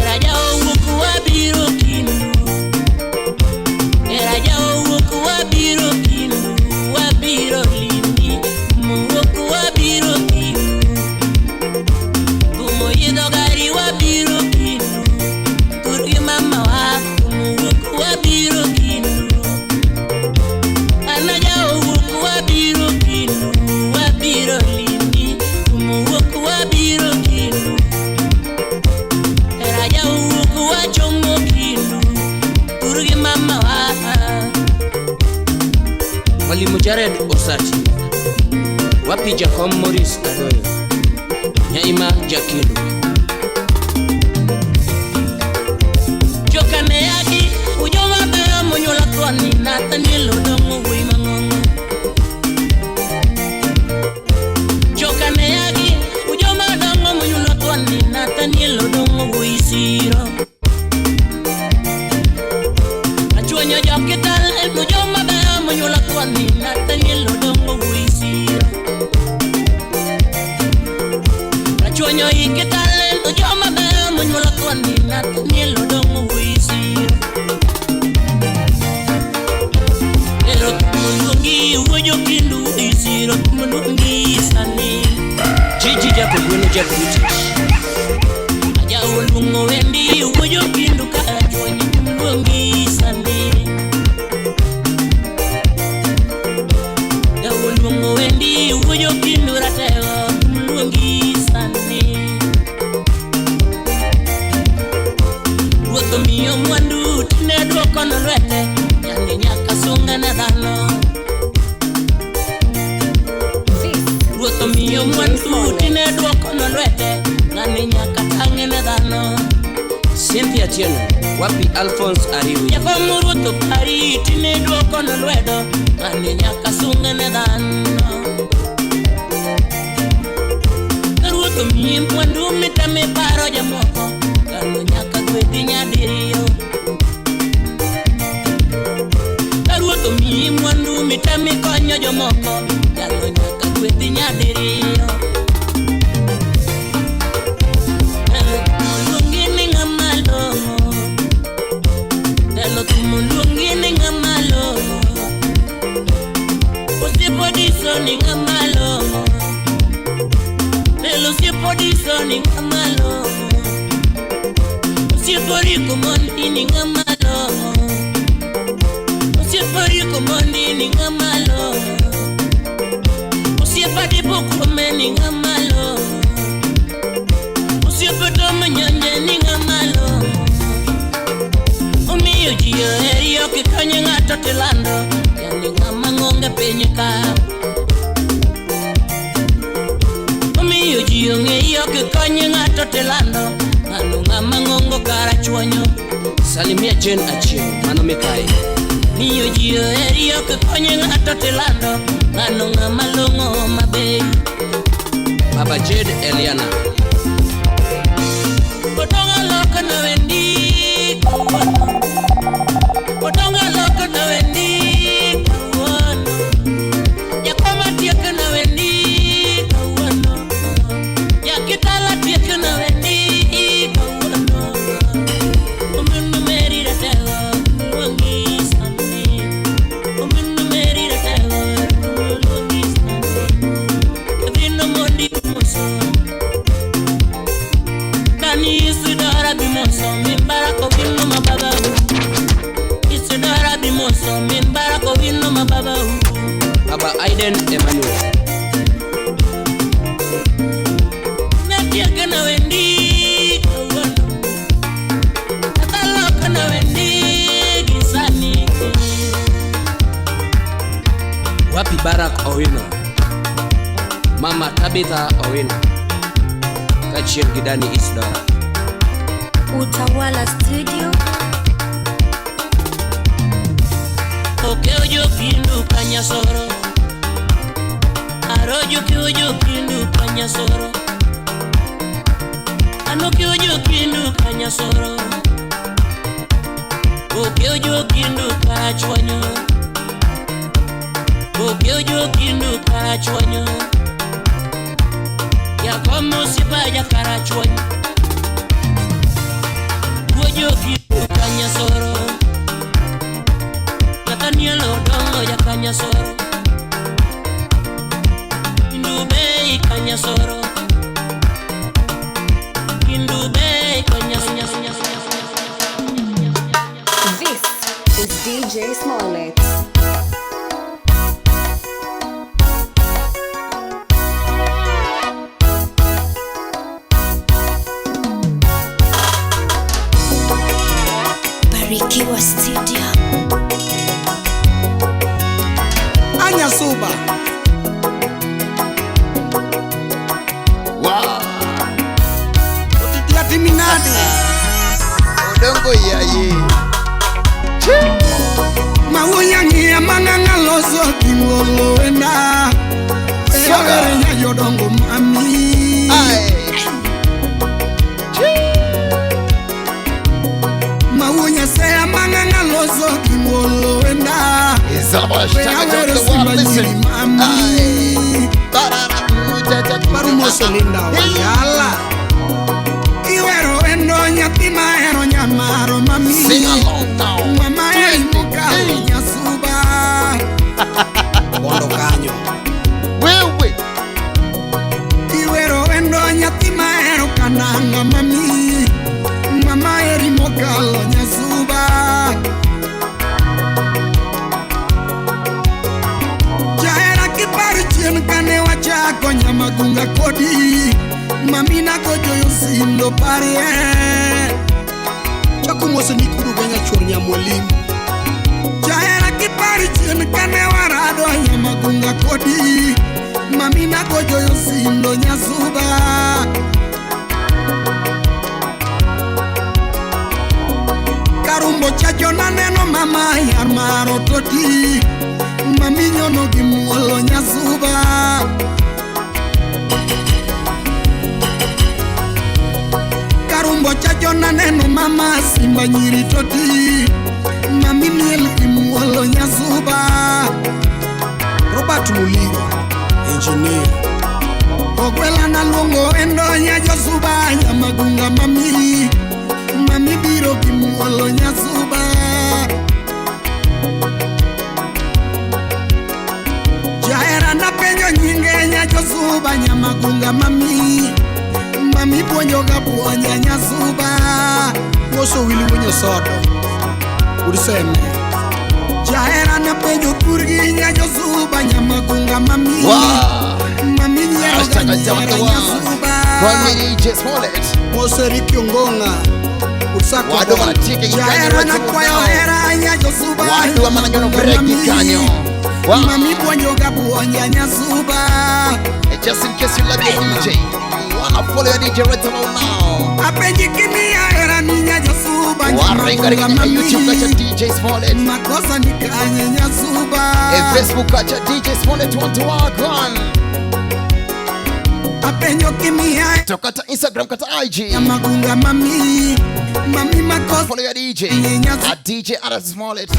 Raja wuku wa biro kinu Raja wuku wa biro kinu Wa biro lindi Wuku wa biro kinu Kumo yido gari wa biro kinu Turgi mama wa Wuku wa biro kinu Anaja wuku wa biro kinu Wa biro lindi Wuku wa biro kinu Raja wuku wa chongo kinu Turgi mama wa Mwalimu Jared Osati wapi Jacob Morris Adoyo Nyaima Jakilu Jokane yaki Ujoma bea monyola tuani Natanilo dongo wima ngongo Jokane yaki Ujoma dongo monyola tuani Natanilo dongo wisiro Achuanyo jokital Ujoma bea monyola tuani Natanilo dongo wisiro Achuanyo ikital Ujoma bea monyola tuani Natanilo dongo wisiro Ero kumunungi ujo kindu isiro kumunungi sani Gigi Jacob Bueno Jakuti Aja ulungo wendi ujo kindu kachwani kumunungi sani Ya ulungo wendi ujo kindu ratewa kumunungi sani. Ruoth omiyo mwandu tine duoko no lwete, nyani nyaka sunga ne dhano. Ruoth omiyo mwandu tine duoko no lwete, nyani nyaka tange ne dhano. Cynthia Tieno, wapi Alphonse Ariwi. Yakomo ruoth opari tine duoko no lwedo, nyani nyaka sunga ne dhano. Ruoth omiyo mwandu mitame paro jamoko, kano nyaka kwedi nyadiriyo. Ruoth omiyo mwandu mitame konyo jomoko, kano nyaka kwedi nyadiriyo. Luongi ni ng'ama long'o, telo tumo luongi ni ng'ama long'o. Osiepo diso ni ng'ama long'o, telo osiepo diso ni ng'ama long'o. Osiepo riko mondi ni ng'ama long'o, osiepo riko mondi ni ng'ama long'o. Osiepo dipo kuome ni ng'ama long'o, osiepo tomo nyonje ni ng'ama long'o. Omiyo ji oheri ok ikonyo ng'ato tilando, yani ng'ama ng'onge piny ka. Omiyo ji ong'eyi ok ikonyo ng'ato tilando, ng'ano ng'ama ng'ongo kara chwonyo. Salimia Jane Achieng, mano Mikai. Miyo ji oheri ok ikonyo ng'ato tilando, ng'ano ng'ama long'o maber. Baba Jade Eliana. Potonga loka na wendi kuwano, potonga loka na wendi kuwano. Yakoma tieka na wendi kuwano, yakitala tieka na wendi kuwano. Ominu meri ratego, luongi sani. Ominu meri ratego, luongi sani. Kadino mondi kumoso, Dani Isidora bimoso, mimbarako vino mababa. Isidora bimoso, mimbarako vino mababa. Baba Aiden Emmanuel. Natiaka na wendi kuwano, nataloka na wendi gisani. Wapi Barack Owino. Mama Tabitha Owino. Kachir Gidani Isidora. Utawala Studio. Okeojo kindu kanyasoro, arojo keojo kindu kanyasoro, ano keojo kindu kanyasoro. Okeojo kindu kachwanyo, okeojo kindu kachwanyo. Yakomo sipaja karachwanyo, ojo kindu kanyasoro. Nathaniel Odongo ya kanyasoro, Indube kanyasoro, Indube kanyasoro. This is DJ Smollett. Barikiwa Studio. Anya Suba. Wow. Otitia Timinade. Odongo yaye. Mawuyangia manganga loso kingolo ena. Sogere ya yodongo mami. Ay. Mawunya sea manganga loso kingolo ena. It's all about Shaka Joe the world. Listen. Ay. Parumoso linda wayala. Iwero endo nyatima ero nyamaro mami. Sing along now. Mama elimuka nyasuba. Bondo kanyo. Wewe. Iwero endo nyatima ero kananga mami. Mama elimuka nyasuba. Jahera kiparu chien kane wachako nyamagunga kodi. Mamina gojo yosindo parie Chakumose ni kudu ganya chornya mwalimu Jaera kipari chien kane warado Nyamagunga kodi Mamina gojo yosindo nyasuba Karumbo chacho na neno mama yarmaro toti Mami nyono gimuolo nyasuba Karumbo chacho na neno mama simba nyiri toti Mami miel gimuolo nyasuba Robert Muliwa, engineer Okwela na luongo endo nyajosuba Nyamagunga mami Mami biro gimuolo nyasuba Jaera na penyo nyinge nyajosuba Nyamagunga mami Mami puonjoga puonja nyasuba Woso wili mwenye sodo Uriseme Jaera na penyo kurgi nyajosuba Nyamagunga mami Mami nyeroga nyasuba Kwani DJ Smollett Moseri Kiongonga Wadu wanatike Jaera na kwayo hera nyajosuba Wadu wa mananyono breki kanyo Mami puonjoga puonja nyasuba Just in case you love your DJ, you wanna follow your DJ right about now. Apenji kimia era ninya josuba Waringa YouTube kacha DJ Smollett. Makosa nikanye nyasuba Facebook kacha DJ Smollett want to work on. Apenjo kimia Tokata Instagram kata IG. Nyamagunga mami Mami makosa follow your DJ at DJ Aras Smollett.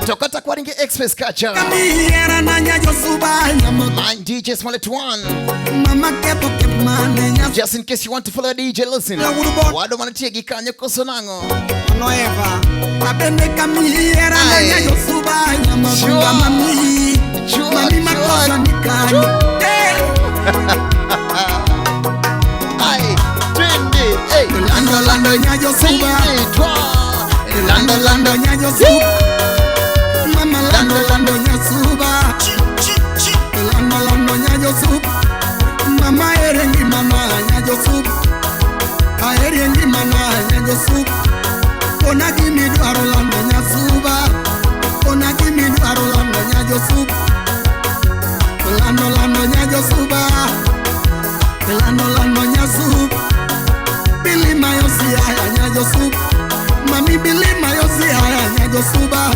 Tokata kwa ringe Express kacha Kamiera na nyajosuba Mine DJ Smollett 1 Mama kepo kepmane nyasuba Just in case you want to follow DJ, listen Wado manatiegi kanyo kosonango Noeva Kabende kamiera na nyajosuba Nyamagunga mami Mami makosa nikanye Ay, twende Lando nyajosuba Lando nyajosuba Mama lando nyasuba Lando nyajosuba Mama erengi mana nyajosuba Aerengi mana nyajosuba Ona gimi duaro lando nyasuba Ona gimi duaro lando nyajosuba Lando nyajosuba Lando nyasuba Bili mayosi haya nyajosuba Mami bili mayosi haya nyajosuba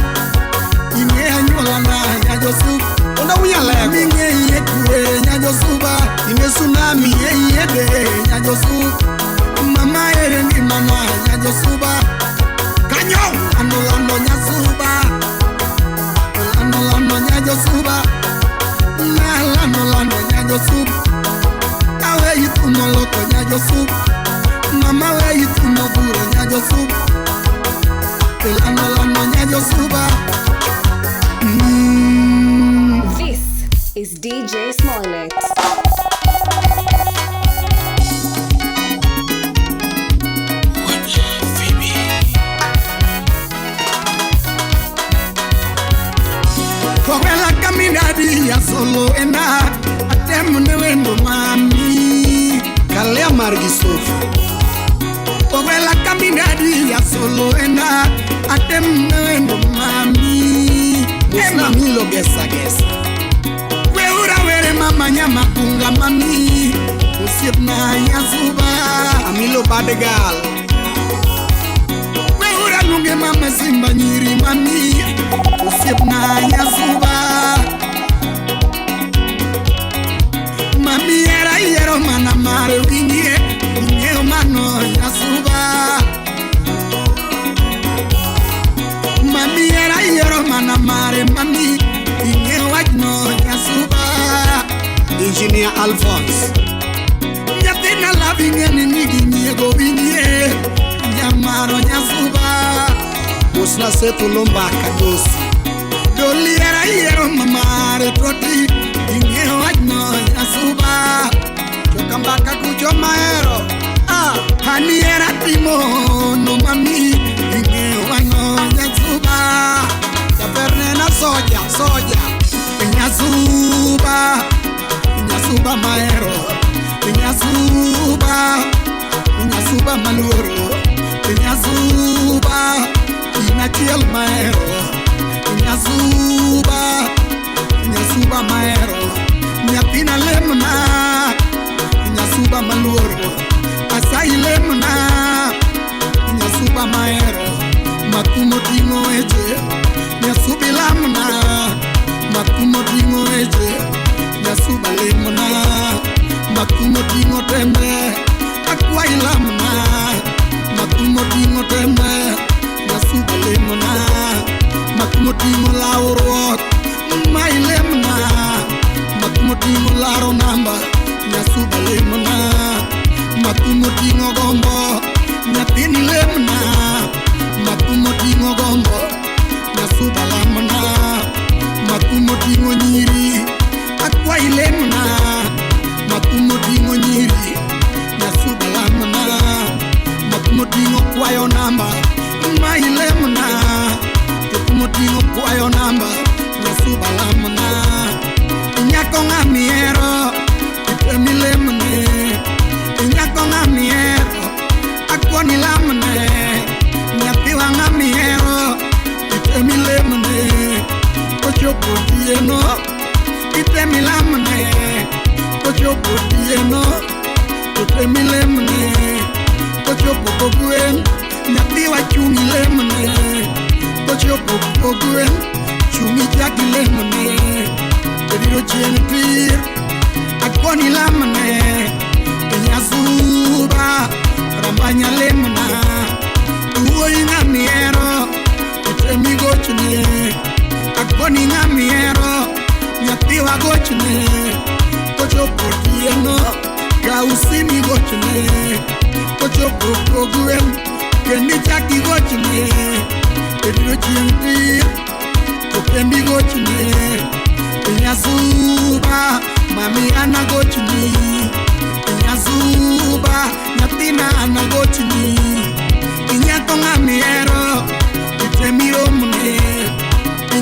Ime anyola na nyajosuba Onda unyalego Minge iye kure nyajosuba Ime tsunami iye de nyajosuba Mama erengi mana nyajosuba Kanyo Lando nyasuba Lando nyajosuba Lando nyajosuba Awe yitumo loko nyajosuba Mama we yitumo buro nyajosuba Lando nyajosuba This is DJ Smollett. Kogela kaminadi ya solo enda Atemu newendo mami Kalea margisofu Kogela kaminadi ya solo enda Atemu newendo mami Ema milo gesa Weura were mama Nyamagunga mami Usiep na nyasuba Amilo badegal Weura lunge mama simba nyiri mami Usiep na nyasuba Mami era yero mana mare ukingie Unyeo mano nyasuba Mami era yero mana mare mami Unyeo wajno nyasuba Engineer Alphonse Nyatina labinge ni nigi nyego bingie Nyamaro nyasuba Musna setu lomba kadosi Doli era yero mamare toti Ingeo wajno nyasuba Chokambaka kujo maero Hani era timo no mami Ingeo wajno nyasuba Kaperne na soja Nyasuba Nyasubalemna Makumotingo tembe Akwailamna Makumotingo tembe Nyasubalemna Makumotingo laurot Mailemna Makumotingo laro namba Nyasubalemna Makumotingo gombo Nyatini lemna Makumotingo gombo Nyasubalamna Makumotingo nyiri Akwailemna Makumotingo nyiri Nyasubalamna Makumotingo kwayo namba Mailemna Makumotingo kwayo namba Nyasubalamna Nyako ngamiero Emilemne Nyako ngamiero Akwani lamne Nyatiwa ngamiero Emilemne Ochopotieno Itemilamne Ochopotieno Itemilemne Ochopopoguen Nyatiwa chungilemne Ochopopoguen Chumijagilemne Ediro chientir Akwani lamne Nyasuba Rambanya lemna Uoi ngamiero Itemi gochne Akwani ngamiero Nyatiwa gochne Ochopotieno Gausimi gochne Ochopopoguen Kendi chaki gochne Ediro chientir Okembi gochne Nyasuba Mami ana gochni Nyasuba Nyatina ana gochni Nyako ngamiero Itemiro mne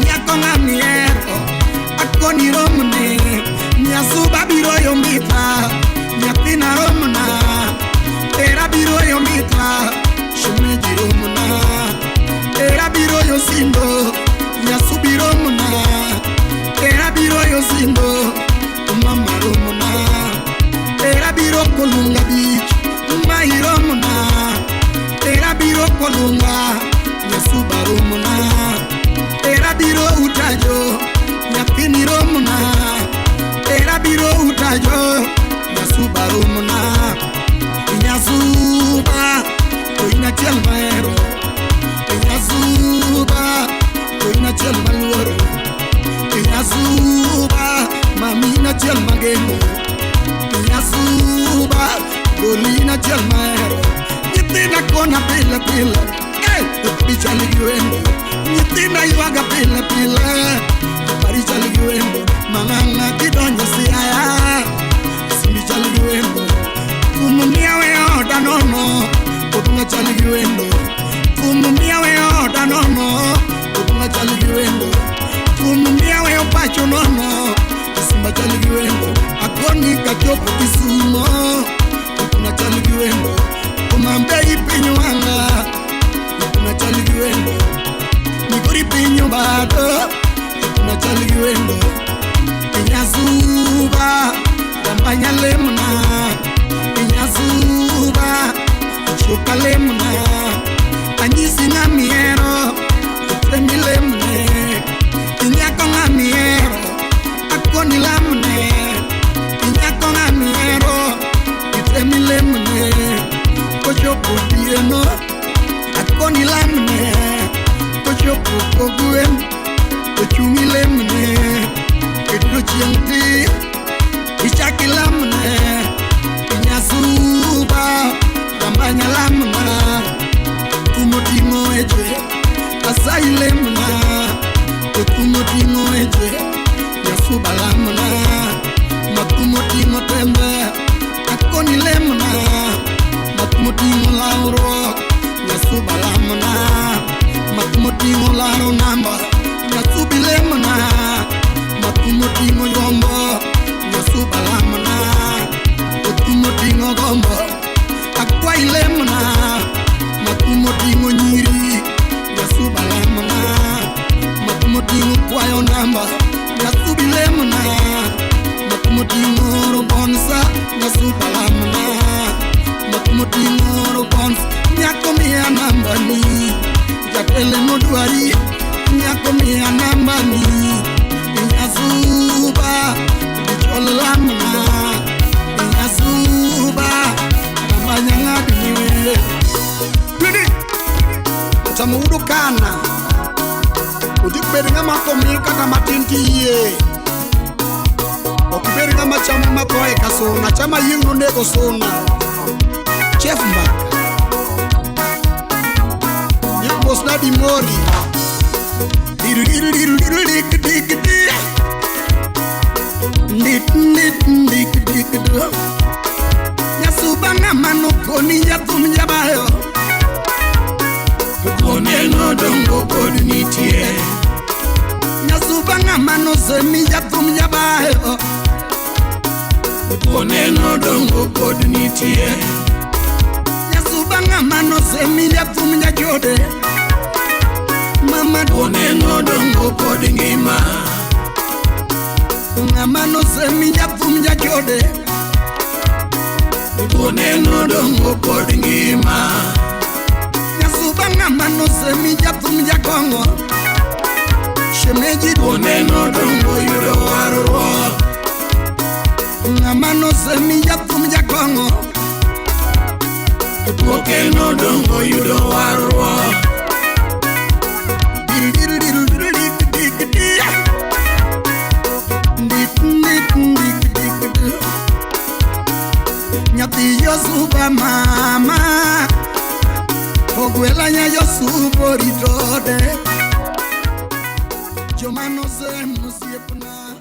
Nyako ngamiero Akoni romne Nyasuba biro yombita Nyatina romna Era biro yombita Shumeji romna Era biro yosindo Nyasubi romna Era biro yosindo Mama romna Era biro kolunga beach Mai romna Era biro kolunga Nyasuba romna Era biro utajo Nyapini romna Era biro utajo Nyasuba romna Nyasuba Oina chelmaero Nyasuba Oina chelmaluoro Nyasuba Mamina chelmageno Nyasuba Dolina chelmaero Nyitina kona pila pila Picha ligiwendo Nyitina yuaga pila pila Paricha ligiwendo Manganga kidonja siaya Simbicha ligiwendo Kumumia weo danono Kutunga chaligiwendo Kumumia weo danono Kutunga chaligiwendo Kumumia weo pacho nono Simba chaligiwendo Akoni kachopo kisumo Kutunga chaligiwendo Kumambei pinyo wanga Kutunga chaligiwendo Nikuri pinyo bado Kutunga chaligiwendo Nyasuba Rambanya lemna Nyasuba Shuka lemna Anyisi ngamiero Temi lemne Nyako ngamiero Akoni lamne Nyako ngamiero Temi lemne Ochopotieno Akoni lamne Ochopopoguen Ochungi lemne Edro chienti Ichaki lamne Nyasuba Rambanya lamna Kumotimo eje Asai lemna Kumotimo eje Nyasuba lamna Makumotimo tembe Akoni lemna Makumotimo lauro Nyasuba lamna Makumotimo laro namba Nyasubi lemna Makumotimo yombo Nyasuba lamna Makumotimo gombo Akwai lemna Makumotimo nyiri Nyasuba lamna Makumotimo kwayo namba Nyasubi lemna Makumotimo robonsa Nyasuba lamna Makumotimo robonsa Nyako miya namba ni Jatele modwari Nyako sana. Udik beringa makomika kama tintiye. Okiberinga machama makoe kasona. Chama yingu nego sona. Chef Mbaka. Yikbos na di mori. Nyasubanga manokoni yatum yabayo. Koneno dongo kodunitie. Nyasubanga manosemi yatum yabayo. Koneno dongo kodunitie. Nyasubanga manosemi yatum yajode. Mama koneno dongo kodingima. Ngamano semi yapum yajode. Koneno dongo kodingima. Nyasuba ngamano semi yapum yakongo. Shemeji koneno dongo yudo warwa. Ngamano semi yapum yakongo. Koneno dongo yudo warwa. Nyati yosuba mama Ogwela nya yosubo ritode Jomano se musiepna